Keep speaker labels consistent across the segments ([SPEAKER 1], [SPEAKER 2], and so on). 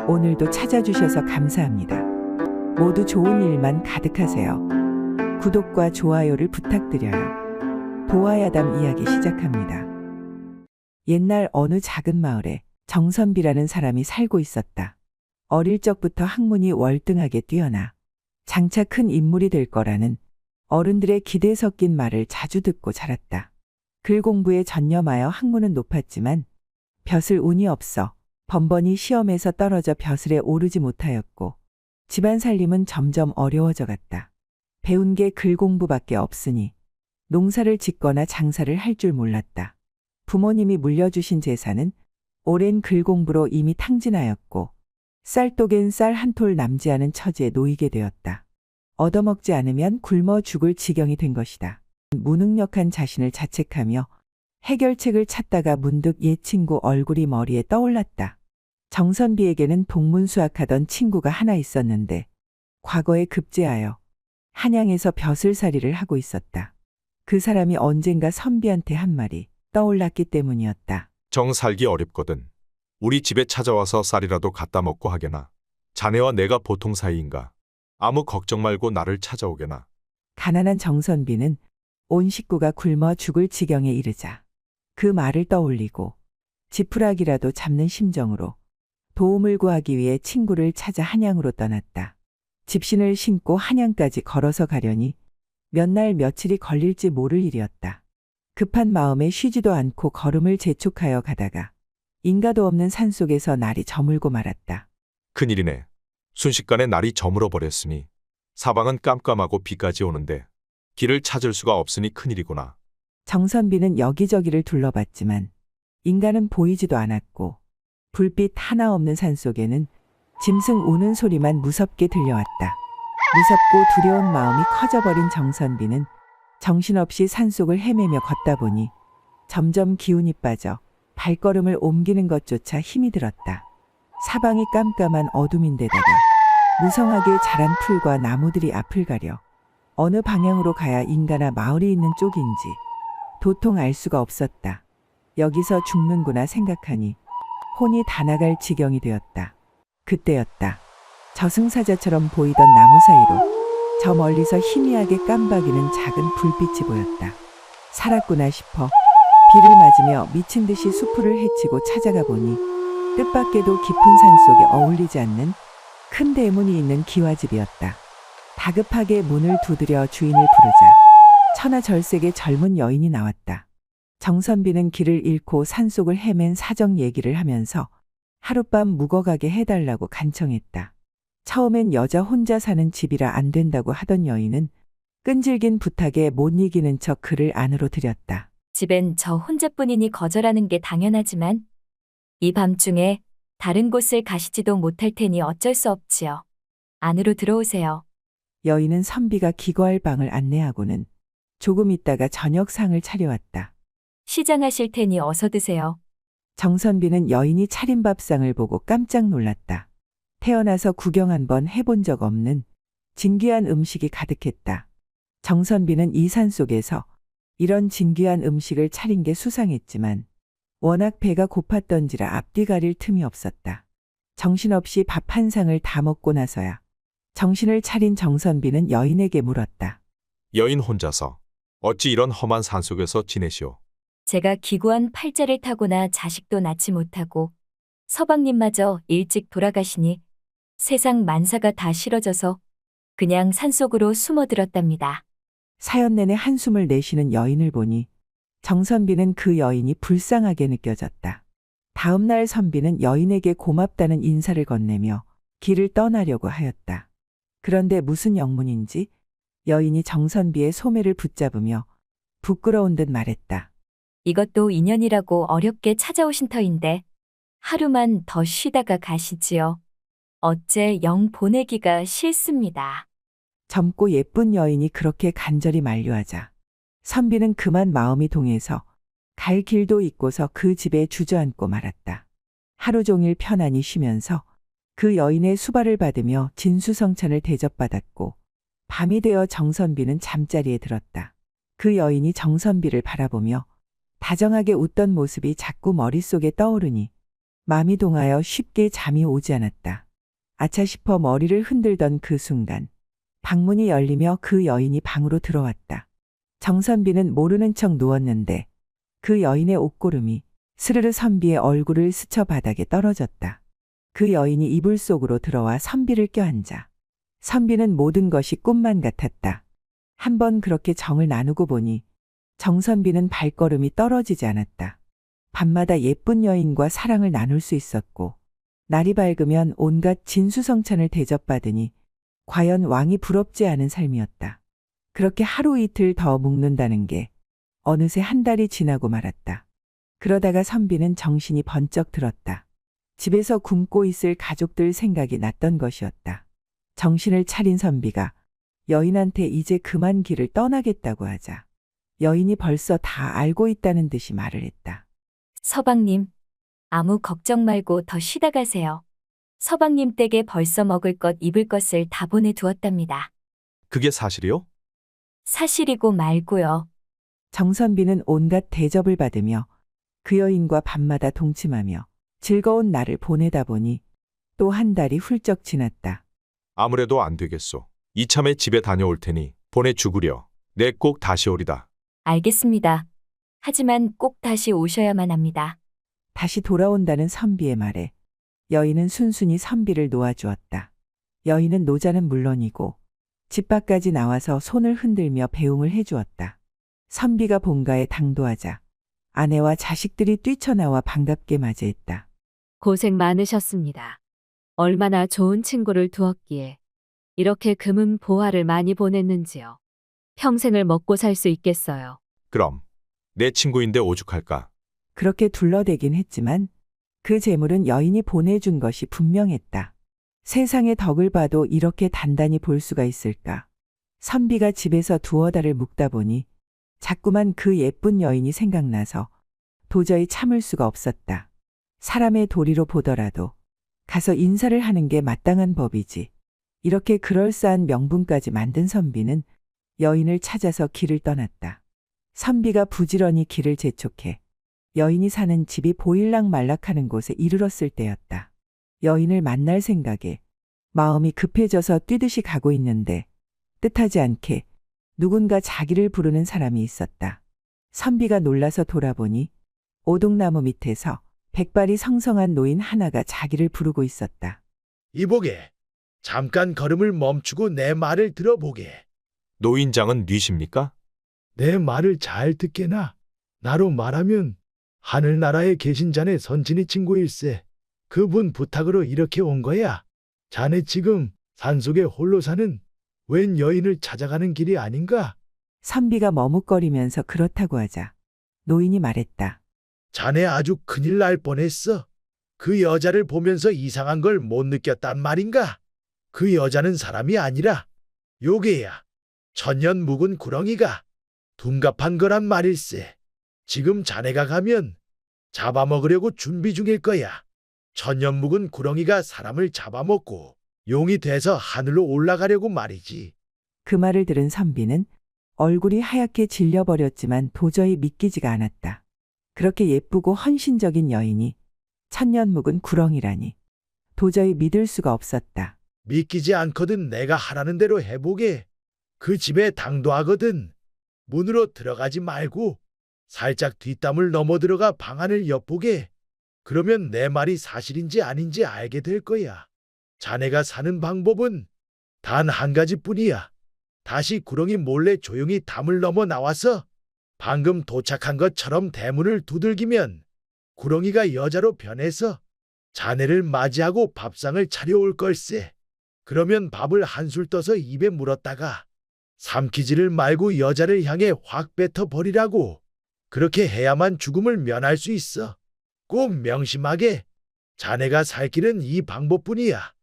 [SPEAKER 1] 오늘도 찾아주셔서 감사합니다. 모두 좋은 일만 가득하세요. 구독과 좋아요를 부탁드려요. 보아야담 이야기 시작합니다. 옛날 어느 작은 마을에 정선비라는 사람이 살고 있었다. 어릴 적부터 학문이 월등하게 뛰어나 장차 큰 인물이 될 거라는 어른들의 기대 섞인 말을 자주 듣고 자랐다. 글 공부에 전념하여 학문은 높았지만 벼슬 운이 없어 번번이 시험에서 떨어져 벼슬에 오르지 못하였고 집안 살림은 점점 어려워져 갔다. 배운 게 글 공부밖에 없으니 농사를 짓거나 장사를 할 줄 몰랐다. 부모님이 물려주신 재산은 오랜 글 공부로 이미 탕진하였고 쌀독엔 쌀 한 톨 남지 않은 처지에 놓이게 되었다. 얻어먹지 않으면 굶어 죽을 지경이 된 것이다. 무능력한 자신을 자책하며 해결책을 찾다가 문득 옛 친구 얼굴이 머리에 떠올랐다. 정선비에게는 동문수학하던 친구가 하나 있었는데 과거에 급제하여 한양에서 벼슬살이를 하고 있었다. 그 사람이 언젠가 선비한테 한 말이 떠올랐기 때문이었다.
[SPEAKER 2] 정 살기 어렵거든. 우리 집에 찾아와서 쌀이라도 갖다 먹고 하게나. 자네와 내가 보통 사이인가. 아무 걱정 말고 나를 찾아오게나.
[SPEAKER 1] 가난한 정선비는 온 식구가 굶어 죽을 지경에 이르자 그 말을 떠올리고 지푸라기라도 잡는 심정으로 도움을 구하기 위해 친구를 찾아 한양으로 떠났다. 집신을 신고 한양까지 걸어서 가려니 몇 날 며칠이 걸릴지 모를 일이었다. 급한 마음에 쉬지도 않고 걸음을 재촉하여 가다가 인가도 없는 산속에서 날이 저물고 말았다.
[SPEAKER 2] 큰일이네. 순식간에 날이 저물어 버렸으니 사방은 깜깜하고 비까지 오는데 길을 찾을 수가 없으니 큰일이구나.
[SPEAKER 1] 정선비는 여기저기를 둘러봤지만 인간은 보이지도 않았고 불빛 하나 없는 산속에는 짐승 우는 소리만 무섭게 들려왔다. 무섭고 두려운 마음이 커져버린 정선비는 정신없이 산속을 헤매며 걷다 보니 점점 기운이 빠져 발걸음을 옮기는 것조차 힘이 들었다. 사방이 깜깜한 어둠인데다가 무성하게 자란 풀과 나무들이 앞을 가려 어느 방향으로 가야 인가나 마을이 있는 쪽인지 도통 알 수가 없었다. 여기서 죽는구나 생각하니 혼이 다 나갈 지경이 되었다. 그때였다. 저승사자처럼 보이던 나무 사이로 저 멀리서 희미하게 깜박이는 작은 불빛이 보였다. 살았구나 싶어 비를 맞으며 미친 듯이 수풀을 헤치고 찾아가 보니 뜻밖에도 깊은 산속에 어울리지 않는 큰 대문이 있는 기와집이었다. 다급하게 문을 두드려 주인을 부르자 천하절색의 젊은 여인이 나왔다. 정선비는 길을 잃고 산속을 헤맨 사정 얘기를 하면서 하룻밤 묵어가게 해달라고 간청했다. 처음엔 여자 혼자 사는 집이라 안 된다고 하던 여인은 끈질긴 부탁에 못 이기는 척 그를 안으로 들였다.
[SPEAKER 3] 집엔 저 혼자뿐이니 거절하는 게 당연하지만 이 밤중에 다른 곳을 가시지도 못할 테니 어쩔 수 없지요. 안으로 들어오세요.
[SPEAKER 1] 여인은 선비가 기거할 방을 안내하고는 조금 있다가 저녁상을 차려왔다.
[SPEAKER 3] 시장하실 테니 어서 드세요.
[SPEAKER 1] 정선비는 여인이 차린 밥상을 보고 깜짝 놀랐다. 태어나서 구경 한번 해본 적 없는 진귀한 음식이 가득했다. 정선비는 이 산속에서 이런 진귀한 음식을 차린 게 수상했지만 워낙 배가 고팠던지라 앞뒤 가릴 틈이 없었다. 정신없이 밥 한 상을 다 먹고 나서야 정신을 차린 정선비는 여인에게 물었다.
[SPEAKER 2] 여인 혼자서 어찌 이런 험한 산속에서 지내시오.
[SPEAKER 3] 제가 기구한 팔자를 타고나 자식도 낳지 못하고 서방님마저 일찍 돌아가시니 세상 만사가 다 싫어져서 그냥 산속으로 숨어들었답니다.
[SPEAKER 1] 사연 내내 한숨을 내쉬는 여인을 보니 정선비는 그 여인이 불쌍하게 느껴졌다. 다음 날 선비는 여인에게 고맙다는 인사를 건네며 길을 떠나려고 하였다. 그런데 무슨 영문인지 여인이 정선비의 소매를 붙잡으며 부끄러운 듯 말했다.
[SPEAKER 3] 이것도 인연이라고 어렵게 찾아오신 터인데 하루만 더 쉬다가 가시지요. 어째 영 보내기가 싫습니다.
[SPEAKER 1] 젊고 예쁜 여인이 그렇게 간절히 만류하자 선비는 그만 마음이 동해서 갈 길도 잊고서 그 집에 주저앉고 말았다. 하루 종일 편안히 쉬면서 그 여인의 수발을 받으며 진수성찬을 대접받았고 밤이 되어 정선비는 잠자리에 들었다. 그 여인이 정선비를 바라보며 다정하게 웃던 모습이 자꾸 머릿속에 떠오르니 마음이 동하여 쉽게 잠이 오지 않았다. 아차 싶어 머리를 흔들던 그 순간 방문이 열리며 그 여인이 방으로 들어왔다. 정선비는 모르는 척 누웠는데 그 여인의 옷고름이 스르르 선비의 얼굴을 스쳐 바닥에 떨어졌다. 그 여인이 이불 속으로 들어와 선비를 껴안자. 선비는 모든 것이 꿈만 같았다. 한번 그렇게 정을 나누고 보니 정선비는 발걸음이 떨어지지 않았다. 밤마다 예쁜 여인과 사랑을 나눌 수 있었고 날이 밝으면 온갖 진수성찬을 대접받으니 과연 왕이 부럽지 않은 삶이었다. 그렇게 하루 이틀 더 묵는다는 게 어느새 한 달이 지나고 말았다. 그러다가 선비는 정신이 번쩍 들었다. 집에서 굶고 있을 가족들 생각이 났던 것이었다. 정신을 차린 선비가 여인한테 이제 그만 길을 떠나겠다고 하자 여인이 벌써 다 알고 있다는 듯이 말을 했다.
[SPEAKER 3] 서방님, 아무 걱정 말고 더 쉬다 가세요. 서방님 댁에 벌써 먹을 것 입을 것을 다 보내두었답니다.
[SPEAKER 2] 그게 사실이요?
[SPEAKER 3] 사실이고 말고요.
[SPEAKER 1] 정선비는 온갖 대접을 받으며 그 여인과 밤마다 동침하며 즐거운 날을 보내다 보니 또 한 달이 훌쩍 지났다.
[SPEAKER 2] 아무래도 안 되겠소. 이참에 집에 다녀올 테니 보내주구려. 내 꼭 다시 오리다.
[SPEAKER 3] 알겠습니다. 하지만 꼭 다시 오셔야만 합니다.
[SPEAKER 1] 다시 돌아온다는 선비의 말에 여인은 순순히 선비를 놓아주었다. 여인은 노자는 물론이고 집 밖까지 나와서 손을 흔들며 배웅을 해주었다. 선비가 본가에 당도하자 아내와 자식들이 뛰쳐나와 반갑게 맞이했다.
[SPEAKER 4] 고생 많으셨습니다. 얼마나 좋은 친구를 두었기에 이렇게 금은 보화를 많이 보냈는지요. 평생을 먹고 살 수 있겠어요.
[SPEAKER 2] 그럼 내 친구인데 오죽할까?
[SPEAKER 1] 그렇게 둘러대긴 했지만 그 재물은 여인이 보내준 것이 분명했다. 세상의 덕을 봐도 이렇게 단단히 볼 수가 있을까? 선비가 집에서 두어 달을 묵다 보니 자꾸만 그 예쁜 여인이 생각나서 도저히 참을 수가 없었다. 사람의 도리로 보더라도 가서 인사를 하는 게 마땅한 법이지. 이렇게 그럴싸한 명분까지 만든 선비는 여인을 찾아서 길을 떠났다. 선비가 부지런히 길을 재촉해 여인이 사는 집이 보일락 말락하는 곳에 이르렀을 때였다. 여인을 만날 생각에 마음이 급해져서 뛰듯이 가고 있는데 뜻하지 않게 누군가 자기를 부르는 사람이 있었다. 선비가 놀라서 돌아보니 오동나무 밑에서 백발이 성성한 노인 하나가 자기를 부르고 있었다.
[SPEAKER 5] 이보게, 잠깐 걸음을 멈추고 내 말을 들어보게.
[SPEAKER 2] 노인장은 뉘십니까?
[SPEAKER 5] 내 말을 잘 듣게나. 나로 말하면 하늘나라에 계신 자네 선친이 친구일세. 그분 부탁으로 이렇게 온 거야. 자네 지금 산속에 홀로 사는 웬 여인을 찾아가는 길이 아닌가?
[SPEAKER 1] 선비가 머뭇거리면서 그렇다고 하자 노인이 말했다.
[SPEAKER 5] 자네 아주 큰일 날 뻔했어. 그 여자를 보면서 이상한 걸 못 느꼈단 말인가? 그 여자는 사람이 아니라 요괴야. 천년 묵은 구렁이가 둔갑한 거란 말일세. 지금 자네가 가면 잡아먹으려고 준비 중일 거야. 천년 묵은 구렁이가 사람을 잡아먹고 용이 돼서 하늘로 올라가려고 말이지.
[SPEAKER 1] 그 말을 들은 선비는 얼굴이 하얗게 질려버렸지만 도저히 믿기지가 않았다. 그렇게 예쁘고 헌신적인 여인이 천년 묵은 구렁이라니 도저히 믿을 수가 없었다.
[SPEAKER 5] 믿기지 않거든 내가 하라는 대로 해보게. 그 집에 당도하거든. 문으로 들어가지 말고 살짝 뒷담을 넘어 들어가 방 안을 엿보게. 그러면 내 말이 사실인지 아닌지 알게 될 거야. 자네가 사는 방법은 단 한 가지뿐이야. 다시 구렁이 몰래 조용히 담을 넘어 나와서 방금 도착한 것처럼 대문을 두들기면 구렁이가 여자로 변해서 자네를 맞이하고 밥상을 차려올 걸세. 그러면 밥을 한술 떠서 입에 물었다가 삼키지를 말고 여자를 향해 확 뱉어 버리라고. 그렇게 해야만 죽음을 면할 수 있어. 꼭 명심하게. 자네가 살 길은 이 방법뿐이야.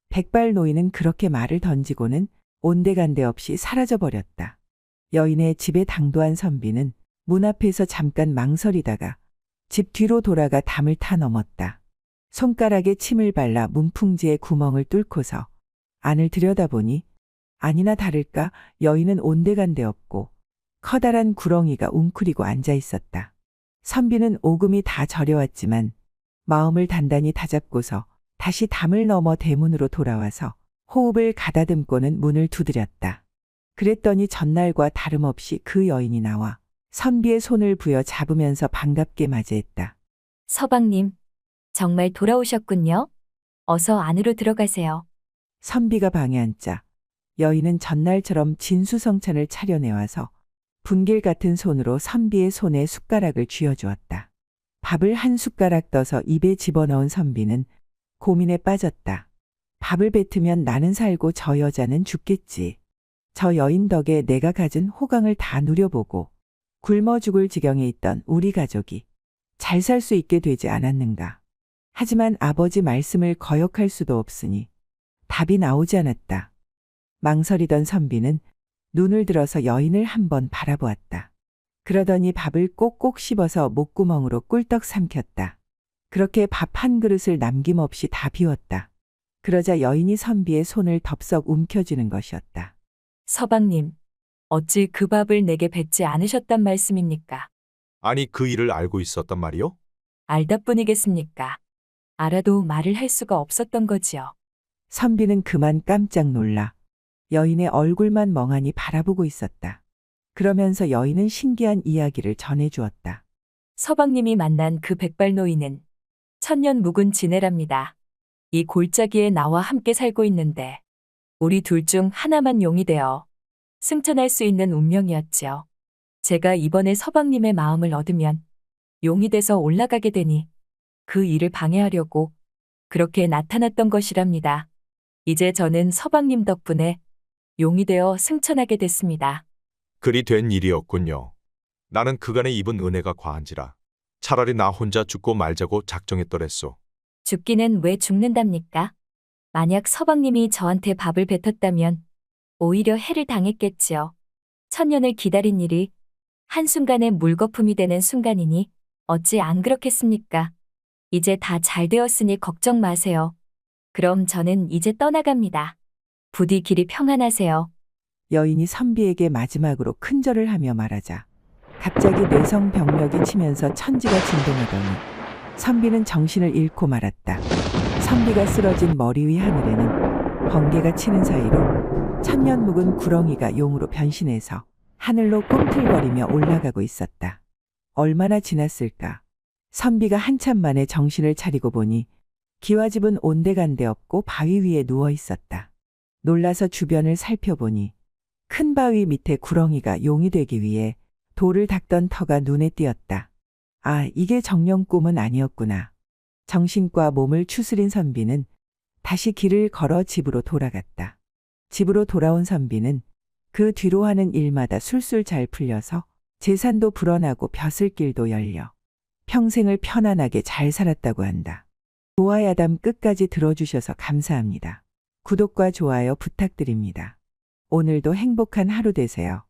[SPEAKER 1] 백발 노인은 그렇게 말을 던지고는 온데간데 없이 사라져버렸다. 여인의 집에 당도한 선비는 문 앞에서 잠깐 망설이다가 집 뒤로 돌아가 담을 타 넘었다. 손가락에 침을 발라 문풍지에 구멍을 뚫고서 안을 들여다보니 아니나 다를까 여인은 온데간데 없고 커다란 구렁이가 웅크리고 앉아 있었다. 선비는 오금이 다 저려왔지만 마음을 단단히 다잡고서 다시 담을 넘어 대문으로 돌아와서 호흡을 가다듬고는 문을 두드렸다. 그랬더니 전날과 다름없이 그 여인이 나와 선비의 손을 부여 잡으면서 반갑게 맞이했다.
[SPEAKER 3] 서방님, 정말 돌아오셨군요. 어서 안으로 들어가세요.
[SPEAKER 1] 선비가 방에 앉자 여인은 전날처럼 진수성찬을 차려내와서 분길 같은 손으로 선비의 손에 숟가락을 쥐어주었다. 밥을 한 숟가락 떠서 입에 집어넣은 선비는 고민에 빠졌다. 밥을 뱉으면 나는 살고 저 여자는 죽겠지. 저 여인 덕에 내가 가진 호강을 다 누려보고 굶어 죽을 지경에 있던 우리 가족이 잘 살 수 있게 되지 않았는가. 하지만 아버지 말씀을 거역할 수도 없으니 답이 나오지 않았다. 망설이던 선비는 눈을 들어서 여인을 한번 바라보았다. 그러더니 밥을 꼭꼭 씹어서 목구멍으로 꿀떡 삼켰다. 그렇게 밥 한 그릇을 남김없이 다 비웠다. 그러자 여인이 선비의 손을 덥석 움켜쥐는 것이었다.
[SPEAKER 3] 서방님, 어찌 그 밥을 내게 뱉지 않으셨단 말씀입니까?
[SPEAKER 2] 아니 그 일을 알고 있었단 말이요?
[SPEAKER 3] 알다 뿐이겠습니까? 알아도 말을 할 수가 없었던 거지요.
[SPEAKER 1] 선비는 그만 깜짝 놀라 여인의 얼굴만 멍하니 바라보고 있었다. 그러면서 여인은 신기한 이야기를 전해주었다.
[SPEAKER 3] 서방님이 만난 그 백발 노인은 천년 묵은 지내랍니다. 이 골짜기에 나와 함께 살고 있는데 우리 둘 중 하나만 용이 되어 승천할 수 있는 운명이었지요. 제가 이번에 서방님의 마음을 얻으면 용이 돼서 올라가게 되니 그 일을 방해하려고 그렇게 나타났던 것이랍니다. 이제 저는 서방님 덕분에 용이 되어 승천하게 됐습니다.
[SPEAKER 2] 그리 된 일이었군요. 나는 그간에 입은 은혜가 과한지라 차라리 나 혼자 죽고 말자고 작정했더랬소.
[SPEAKER 3] 죽기는 왜 죽는답니까? 만약 서방님이 저한테 밥을 뱉었다면 오히려 해를 당했겠지요. 천년을 기다린 일이 한순간에 물거품이 되는 순간이니 어찌 안 그렇겠습니까? 이제 다 잘 되었으니 걱정 마세요. 그럼 저는 이제 떠나갑니다. 부디 길이 평안하세요.
[SPEAKER 1] 여인이 선비에게 마지막으로 큰절을 하며 말하자 갑자기 뇌성병력이 치면서 천지가 진동하더니 선비는 정신을 잃고 말았다. 선비가 쓰러진 머리 위 하늘에는 번개가 치는 사이로 천년 묵은 구렁이가 용으로 변신해서 하늘로 꿈틀거리며 올라가고 있었다. 얼마나 지났을까? 선비가 한참 만에 정신을 차리고 보니 기와집은 온데간데 없고 바위 위에 누워 있었다. 놀라서 주변을 살펴보니 큰 바위 밑에 구렁이가 용이 되기 위해 돌을 닦던 터가 눈에 띄었다. 아, 이게 정령 꿈은 아니었구나. 정신과 몸을 추스린 선비는 다시 길을 걸어 집으로 돌아갔다. 집으로 돌아온 선비는 그 뒤로 하는 일마다 술술 잘 풀려서 재산도 불어나고 벼슬길도 열려 평생을 편안하게 잘 살았다고 한다. 도화야담 끝까지 들어주셔서 감사합니다. 구독과 좋아요 부탁드립니다. 오늘도 행복한 하루 되세요.